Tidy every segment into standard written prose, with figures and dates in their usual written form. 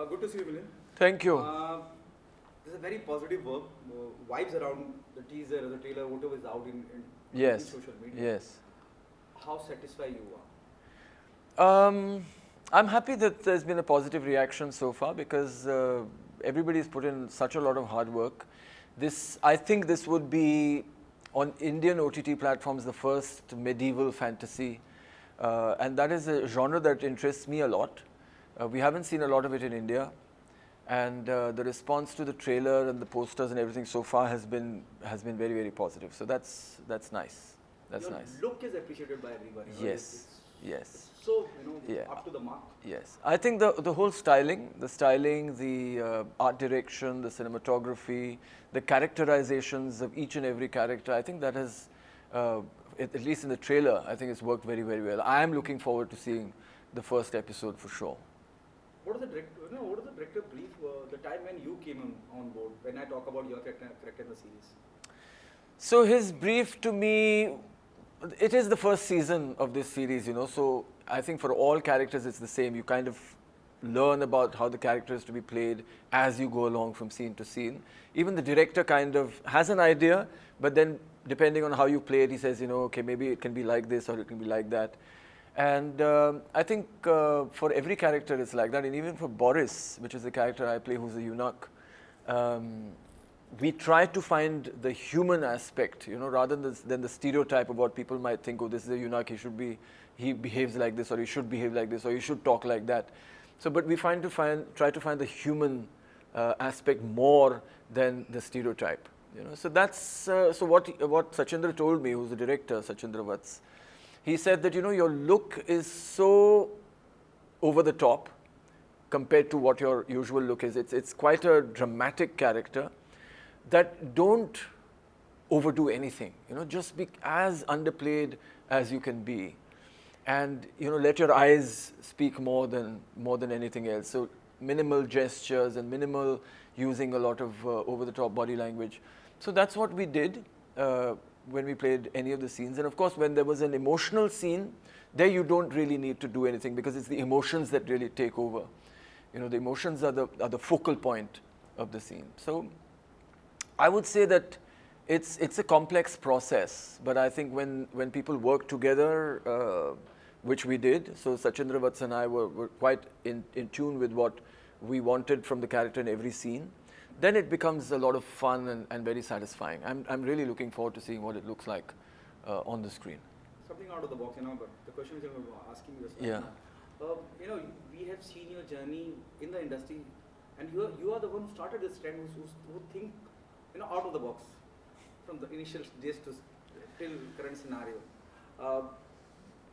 Good to see you, Milind. Thank you. There's a very positive work, vibes around the teaser, the trailer, whatever is out in Yes. social media. Yes. How satisfied you are? I'm happy that there's been a positive reaction so far because everybody's put in such a lot of hard work. I think this would be on Indian OTT platforms the first medieval fantasy, and that is a genre that interests me a lot. We haven't seen a lot of it in India, and the response to the trailer and the posters and everything so far has been very, very positive. So that's nice. That's Your nice. look is appreciated by everybody. Right? Yes. Yes. So Yeah. up to the mark. Yes, I think the whole styling, the art direction, the cinematography, the characterizations of each and every character, I think that has, at least in the trailer, I think it's worked very, very well. I am looking forward to seeing the first episode for sure. What is the director? What is the director brief? The time when you came on board. When I talk about your character in the series. So his brief to me, it is the first season of this series, so I think for all characters it's the same. You kind of learn about how the character is to be played as you go along from scene to scene. Even the director kind of has an idea, but then depending on how you play it, he says, okay, maybe it can be like this or it can be like that. And I think for every character it's like that, and even for Boris, which is the character I play who's a eunuch, we try to find the human aspect, rather than the stereotype of what people might think, oh, this is a eunuch, he behaves like this, or he should behave like this, or he should talk like that. So, but we try to find the human aspect more than the stereotype, So that's so what Sachindra told me, who's the director, Sachindra Vats. He said that your look is so over the top compared to what your usual look is. It's quite a dramatic character. That don't overdo anything, just be as underplayed as you can be, and let your eyes speak more than anything else. So minimal gestures and minimal using a lot of over-the-top body language. So that's what we did when we played any of the scenes. And of course, when there was an emotional scene, there you don't really need to do anything because it's the emotions that really take over. The emotions are the focal point of the scene. So I would say that it's a complex process, but I think when people work together, which we did, so Sachindra Vats and I were quite in tune with what we wanted from the character in every scene, then it becomes a lot of fun and very satisfying. I'm really looking forward to seeing what it looks like on the screen. Something out of the box, but the question which I'm asking you is, we have seen your journey in the industry, and you are the one who started this trend, who think out of the box from the initial days to till current scenario.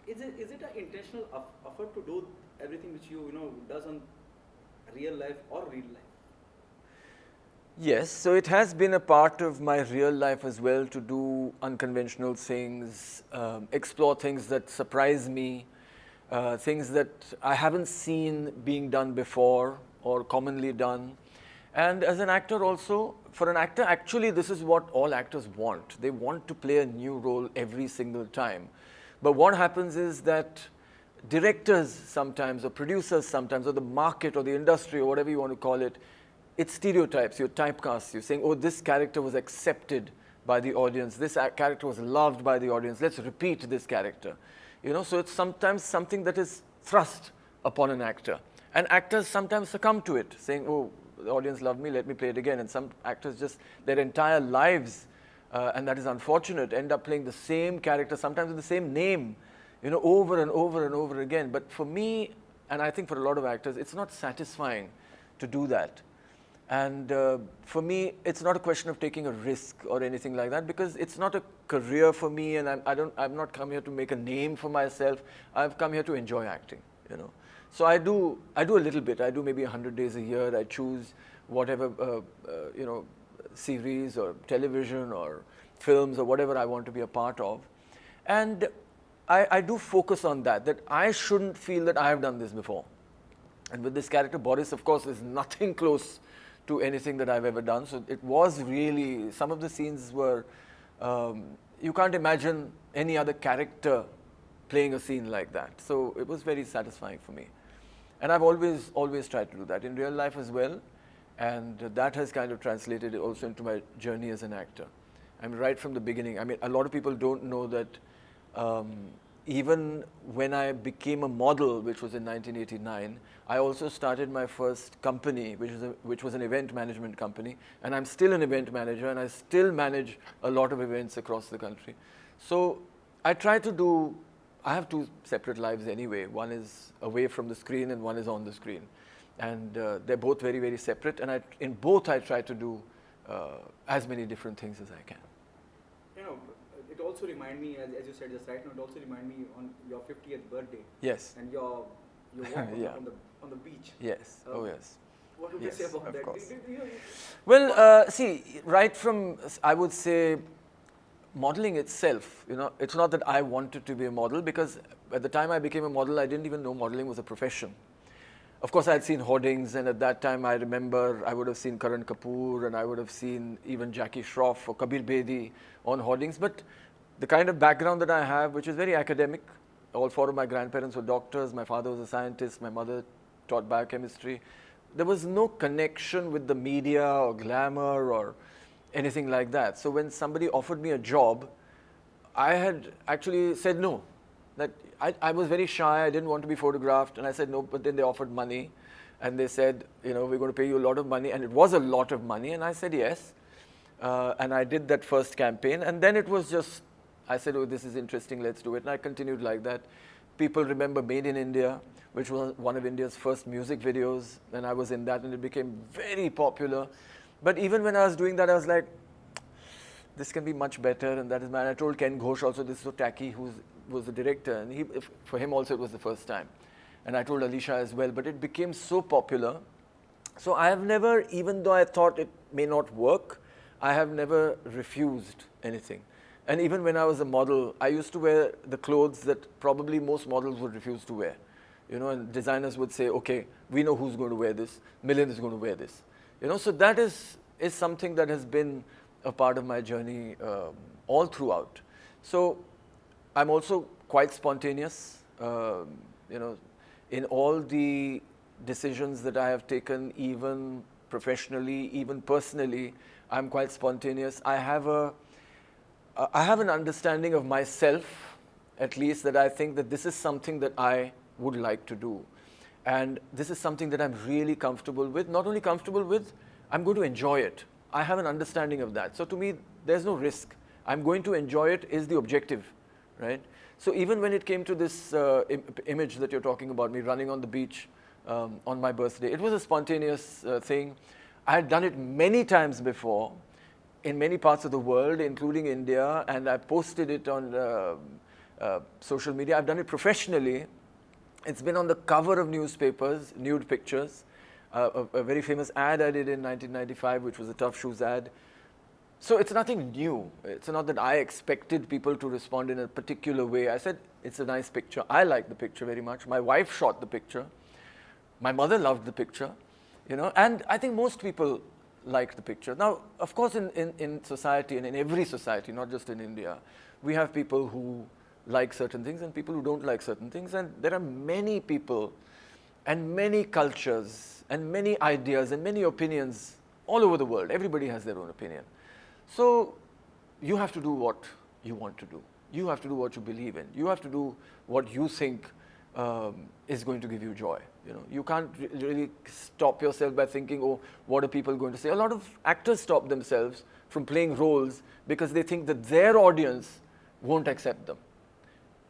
Is it an intentional effort to do everything which you does on real life or real life? Yes, so it has been a part of my real life as well to do unconventional things, explore things that surprise me, things that I haven't seen being done before or commonly done. And as an actor also, for an actor, actually this is what all actors want. They want to play a new role every single time. But what happens is that directors sometimes, or producers sometimes, or the market or the industry or whatever you want to call it, it stereotypes, you typecast you, saying, oh, this character was accepted by the audience, this character was loved by the audience, let's repeat this character. So it's sometimes something that is thrust upon an actor. And actors sometimes succumb to it, saying, oh, the audience loved me, let me play it again. And some actors just, their entire lives, and that is unfortunate, end up playing the same character, sometimes with the same name, over and over and over again. But for me, and I think for a lot of actors, it's not satisfying to do that. And for me, it's not a question of taking a risk or anything like that, because it's not a career for me, and I've not come here to make a name for myself. I've come here to enjoy acting, So I do a little bit. I do maybe 100 days a year. I choose whatever, series or television or films or whatever I want to be a part of. And I do focus on that I shouldn't feel that I have done this before. And with this character, Boris, of course, is nothing close to anything that I've ever done. So it was really, some of the scenes were, you can't imagine any other character playing a scene like that. So it was very satisfying for me. And I've always tried to do that in real life as well. And that has kind of translated also into my journey as an actor. I mean, right from the beginning. I mean, a lot of people don't know that even when I became a model, which was in 1989, I also started my first company, which was an event management company. And I'm still an event manager, and I still manage a lot of events across the country. So I have two separate lives anyway. One is away from the screen and one is on the screen. And they're both very, very separate. And in both, I try to do as many different things as I can. You know, it also reminds me, as you said just right now, it also reminds me on your 50th birthday. Yes. And your walk Yeah. on the beach. Yes. Oh, yes. What would you say about of that? course. You- Well, see, right from, I would say, modeling itself, you know, it's not that I wanted to be a model, because at the time I became a model, I didn't even know modeling was a profession. Of course, I had seen hoardings, and at that time I remember I would have seen Karan Kapoor, and I would have seen even Jackie Shroff or Kabir Bedi on hoardings. But the kind of background that I have, which is very academic, all four of my grandparents were doctors, my father was a scientist, my mother taught biochemistry. There was no connection with the media or glamour or anything like that. So when somebody offered me a job, I had actually said no. That I was very shy, I didn't want to be photographed, and I said no, but then they offered money, and they said, you know, we're going to pay you a lot of money, and it was a lot of money, and I said yes. And I did that first campaign, and then it was just, I said, oh, this is interesting, let's do it, and I continued like that. People remember Made in India, which was one of India's first music videos, and I was in that, and it became very popular. But even when I was doing that, I was like, this can be much better, and that is man. I told Ken Ghosh also, this is so tacky, who was the director, and for him also it was the first time. And I told Alisha as well, but it became so popular. So I have never, even though I thought it may not work, I have never refused anything. And even when I was a model, I used to wear the clothes that probably most models would refuse to wear. You know, and designers would say, okay, we know who's going to wear this. Milind is going to wear this. You know, so that is something that has been a part of my journey all throughout. So I'm also quite spontaneous, you know, in all the decisions that I have taken, even professionally, even personally, I'm quite spontaneous. I have an understanding of myself, at least, that I think that this is something that I would like to do. And this is something that I'm really comfortable with. Not only comfortable with, I'm going to enjoy it. I have an understanding of that. So to me, there's no risk. I'm going to enjoy it is the objective, right? So even when it came to this image that you're talking about, me running on the beach on my birthday, it was a spontaneous thing. I had done it many times before in many parts of the world, including India, and I posted it on social media. I've done it professionally. It's been on the cover of newspapers, nude pictures. A very famous ad I did in 1995, which was a Tough Shoes ad. So it's nothing new. It's not that I expected people to respond in a particular way. I said, it's a nice picture. I like the picture very much. My wife shot the picture. My mother loved the picture, you know, and I think most people liked the picture. Now, of course, in society, and in every society, not just in India, we have people who like certain things and people who don't like certain things. And there are many people and many cultures and many ideas and many opinions all over the world. Everybody has their own opinion. So you have to do what you want to do. You have to do what you believe in. You have to do what you think is going to give you joy. You know, you can't really stop yourself by thinking, oh, what are people going to say? A lot of actors stop themselves from playing roles because they think that their audience won't accept them.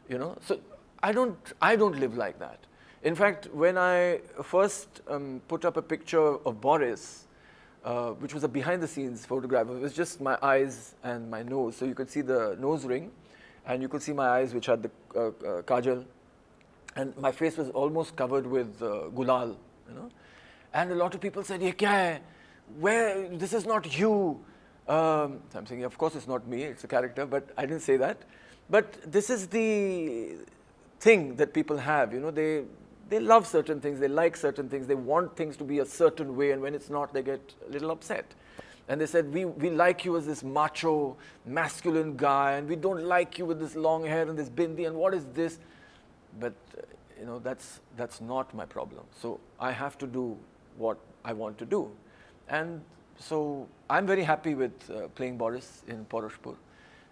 You know, so I don't live like that. In fact, when I first put up a picture of Boris, which was a behind-the-scenes photograph, it was just my eyes and my nose. So you could see the nose ring, and you could see my eyes, which had the kajal, and my face was almost covered with gulal. You know, and a lot of people said, "Ye kya hai? Where? This is not you." So I'm saying, of course, it's not me; it's a character. But I didn't say that. But this is the thing that people have. You know, they love certain things, they like certain things, they want things to be a certain way, and when it's not, they get a little upset. And they said, we like you as this macho, masculine guy, and we don't like you with this long hair and this bindi, and what is this? But you know, that's not my problem. So I have to do what I want to do. And so I'm very happy with playing Boris in Paurashpur.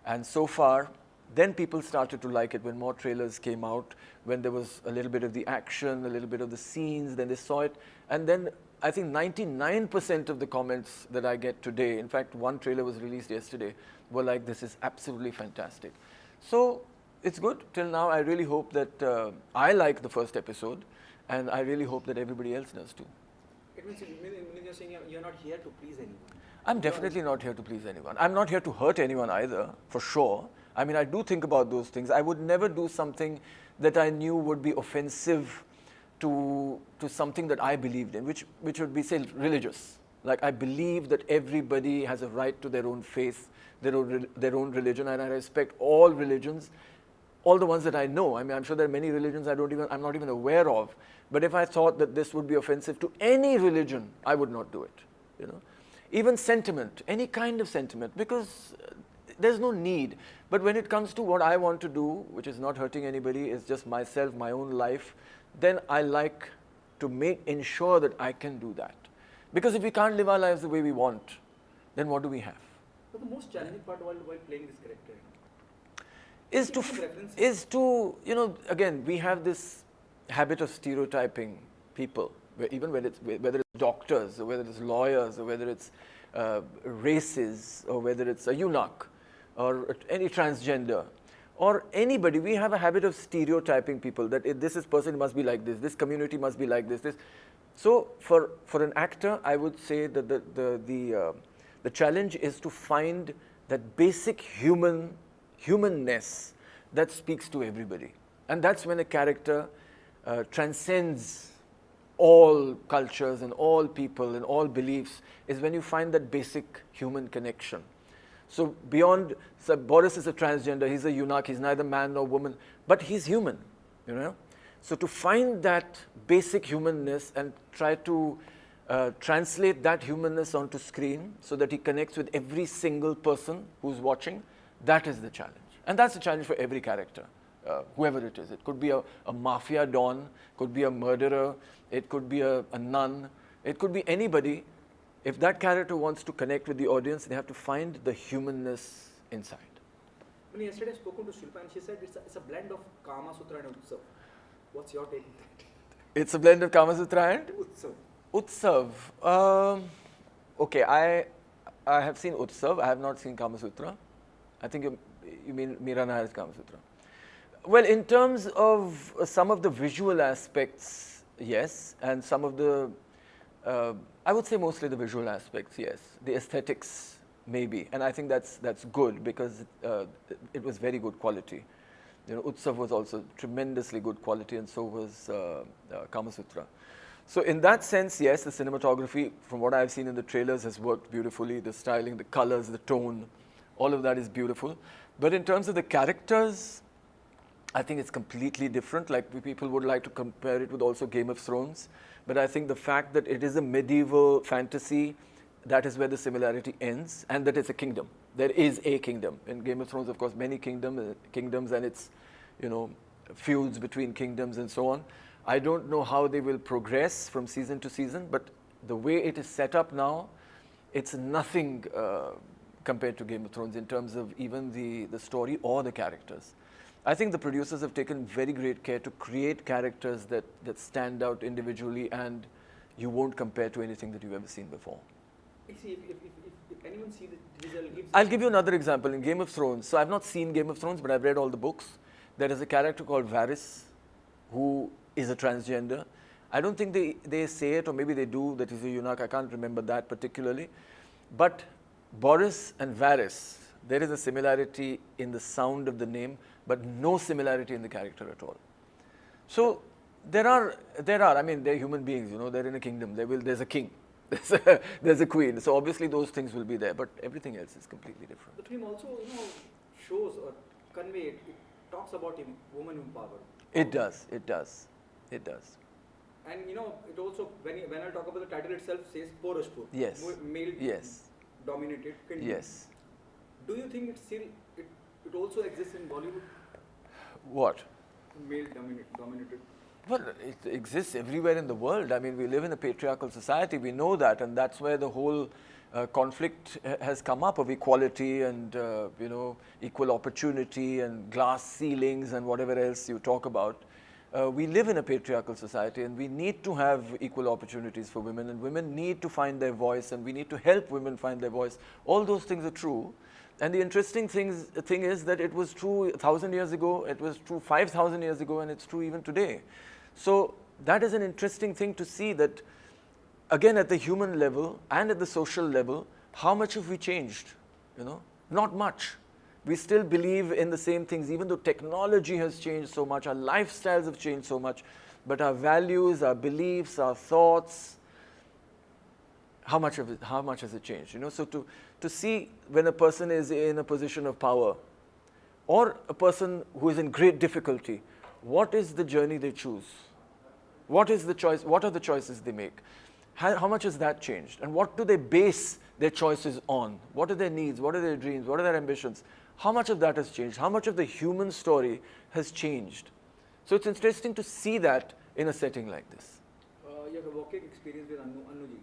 And so far, then people started to like it when more trailers came out, when there was a little bit of the action, a little bit of the scenes, then they saw it. And then I think 99% of the comments that I get today, in fact, one trailer was released yesterday, were like, this is absolutely fantastic. So it's good. Till now, I really hope that I like the first episode, and I really hope that everybody else does too. It means you're saying you're not here to please anyone. I'm definitely not here to please anyone. I'm not here to hurt anyone either, for sure. I mean, I do think about those things. I would never do something that I knew would be offensive to something that I believed in, which would be, say, religious. Like, I believe that everybody has a right to their own faith, their own religion, and I respect all religions, all the ones that I know. I mean, I'm sure there are many religions I'm not even aware of. But if I thought that this would be offensive to any religion, I would not do it, you know. Even sentiment, any kind of sentiment, because there's no need. But when it comes to what I want to do, which is not hurting anybody, is just myself, my own life, then I like to ensure that I can do that. Because if we can't live our lives the way we want, then what do we have? So the most challenging part while playing this character is to, you know, again, we have this habit of stereotyping people, whether it's doctors, or whether it's lawyers, or whether it's races, or whether it's a eunuch, or any transgender, or anybody. We have a habit of stereotyping people, that this person must be like this community must be like this. So for an actor, I would say that the challenge is to find that basic humanness that speaks to everybody. And that's when a character transcends all cultures and all people and all beliefs, is when you find that basic human connection. So Boris is a transgender, he's a eunuch, he's neither man nor woman, but he's human, you know. So to find that basic humanness and try to translate that humanness onto screen so that he connects with every single person who's watching, that is the challenge. And that's the challenge for every character, whoever it is. It could be a mafia don, could be a murderer, it could be a nun, it could be anybody. If that character wants to connect with the audience, they have to find the humanness inside. When yesterday I spoke to Shilpa and she said it's a blend of Kama Sutra and Utsav. What's your take on that? It's a blend of Kama Sutra and? Utsav. Utsav. Okay, I have seen Utsav. I have not seen Kama Sutra. I think you mean Meera Nair's Kama Sutra. Well, in terms of some of the visual aspects, yes, and some of the, I would say mostly the visual aspects, yes. The aesthetics, maybe, and I think that's good because it was very good quality. You know, Utsav was also tremendously good quality, and so was Kama Sutra. So in that sense, yes, the cinematography, from what I've seen in the trailers, has worked beautifully. The styling, the colors, the tone, all of that is beautiful. But in terms of the characters, I think it's completely different. Like, people would like to compare it with also Game of Thrones. But I think the fact that it is a medieval fantasy, that is where the similarity ends, and that it's a kingdom. There is a kingdom. In Game of Thrones, of course, many kingdoms, and it's, you know, feuds between kingdoms and so on. I don't know how they will progress from season to season, but the way it is set up now, it's nothing compared to Game of Thrones in terms of even the story or the characters. I think the producers have taken very great care to create characters that stand out individually and you won't compare to anything that you've ever seen before. See, if anyone sees the result, I'll give you another example. In Game of Thrones, so I've not seen Game of Thrones, but I've read all the books. There is a character called Varys, who is a transgender. I don't think they say it, or maybe they do, that he's a eunuch. I can't remember that particularly. But Boris and Varys, there is a similarity in the sound of the name, but no similarity in the character at all. So there are, I mean, they're human beings, you know, they're in a kingdom. There's a king, there's a queen. So obviously those things will be there, but everything else is completely different. The film also, you know, shows or convey, it talks about woman empowerment. It does. And you know, it also, when I talk about the title itself, says Paurashpur. Yes. Male dominated kingdom. Yes. Do you think it also exists in Bollywood? What? Male dominated. Well, it exists everywhere in the world. I mean, we live in a patriarchal society. We know that, and that's where the whole conflict has come up of equality and equal opportunity and glass ceilings and whatever else you talk about. We live in a patriarchal society, and we need to have equal opportunities for women, and women need to find their voice, and we need to help women find their voice. All those things are true. And the interesting thing is that it was true 1,000 years ago, it was true 5,000 years ago, and it's true even today. So that is an interesting thing to see that, again, at the human level and at the social level, how much have we changed? Not much. We still believe in the same things, even though technology has changed so much, our lifestyles have changed so much, but our values, our beliefs, our thoughts, how much has it changed? So to see when a person is in a position of power, or a person who is in great difficulty, what is the journey they choose? What is the choice? What are the choices they make? How much has that changed? And what do they base their choices on? What are their needs? What are their dreams? What are their ambitions? How much of that has changed? How much of the human story has changed? So it's interesting to see that in a setting like this. You have a working experience with Anuji.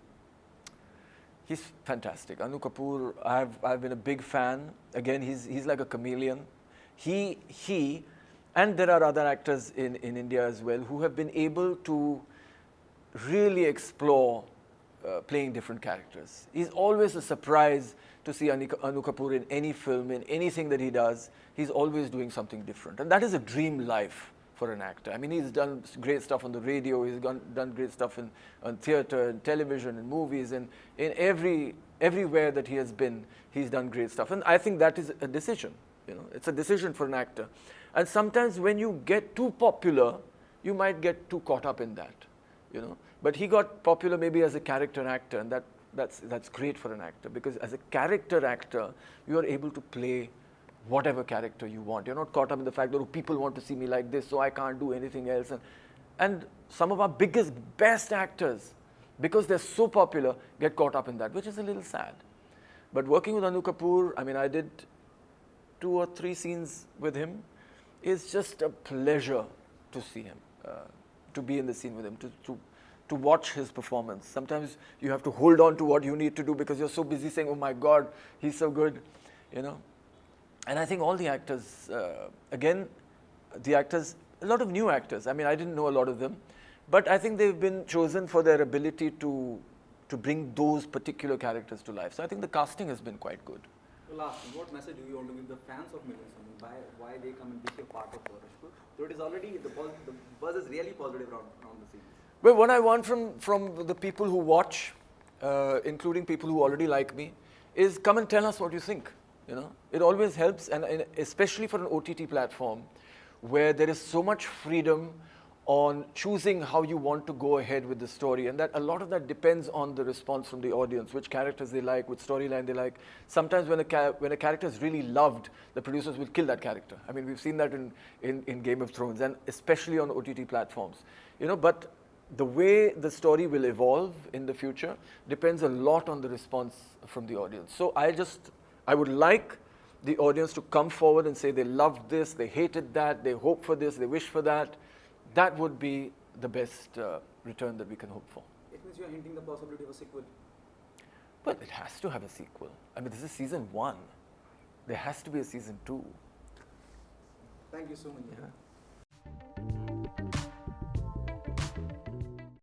He's fantastic. Anu Kapoor, I've been a big fan. Again, he's like a chameleon. He and there are other actors in India as well who have been able to really explore playing different characters. He's always a surprise to see Anu Kapoor in any film, in anything that he does. He's always doing something different. And that is a dream life for an actor. I mean, he's done great stuff on the radio, he's done great stuff on theatre, and television, and movies, and in everywhere that he has been, he's done great stuff. And I think that is a decision. It's a decision for an actor. And sometimes when you get too popular, you might get too caught up in that. But he got popular maybe as a character actor, and that's great for an actor, because as a character actor, you are able to play whatever character you want. You're not caught up in the fact that people want to see me like this, so I can't do anything else. And some of our best actors, because they're so popular, get caught up in that, which is a little sad. But working with Anu Kapoor, I mean, I did 2 or 3 scenes with him. It's just a pleasure to see him, to be in the scene with him, to watch his performance. Sometimes you have to hold on to what you need to do because you're so busy saying, oh my God, he's so good, And I think all the actors, a lot of new actors, I mean, I didn't know a lot of them, but I think they've been chosen for their ability to bring those particular characters to life. So I think the casting has been quite good. Last, what message do you want to give the fans of Milind Soman? Why they come and be a part of Paurashpur? So it is already, the buzz is really positive around the scene. Well, what I want from the people who watch, including people who already like me, is come and tell us what you think. It always helps, and especially for an OTT platform where there is so much freedom on choosing how you want to go ahead with the story, and that a lot of that depends on the response from the audience, which characters they like, which storyline they like. Sometimes when a character is really loved, the producers will kill that character. I mean, we've seen that in Game of Thrones, and especially on OTT platforms. But the way the story will evolve in the future depends a lot on the response from the audience. So I would like the audience to come forward and say they loved this, they hated that, they hope for this, they wish for that. That would be the best return that we can hope for. It means you're hinting the possibility of a sequel. Well, it has to have a sequel. I mean, this is season 1. There has to be a season 2. Thank you so much. Yeah.